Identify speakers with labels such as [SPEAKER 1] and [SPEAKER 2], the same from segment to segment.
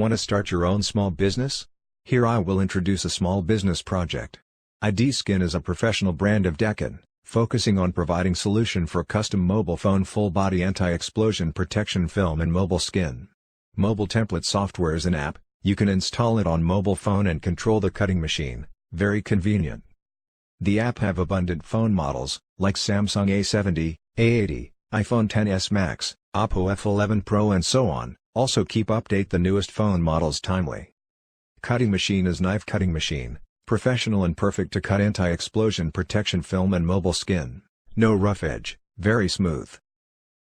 [SPEAKER 1] Want to start your own small business? Here I will introduce a small business project. idskin is a professional brand of Daqin, focusing on providing solution for custom mobile phone full-body anti-explosion protection film and mobile skin. Mobile template software is an app. You can install it on mobile phone and control the cutting machine, very convenient. The app have abundant phone models, like Samsung A70, A80, iPhone XS Max, Oppo F11 Pro and so on. Also keep update the newest phone models timely. Cutting machine is knife cutting machine, professional and perfect to cut anti-explosion protection film and mobile skin. No rough edge, very smooth.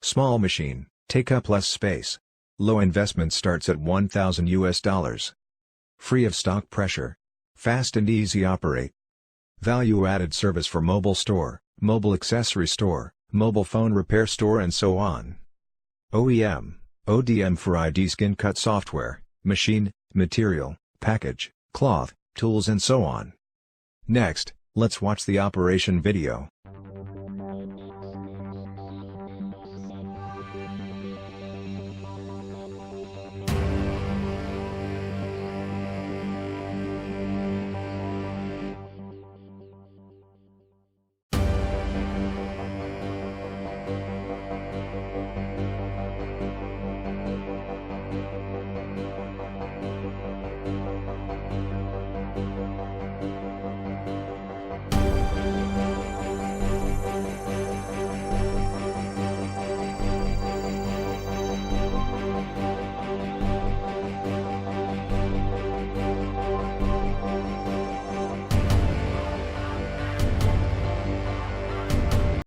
[SPEAKER 1] Small machine, take up less space. Low investment starts at $1,000. Free of stock pressure. Fast and easy operate. Value-added service for mobile store, mobile accessory store, mobile phone repair store and so on. OEM, ODM for idskincut software, machine, material, package, cloth, tools and so on. Next, let's watch the operation video.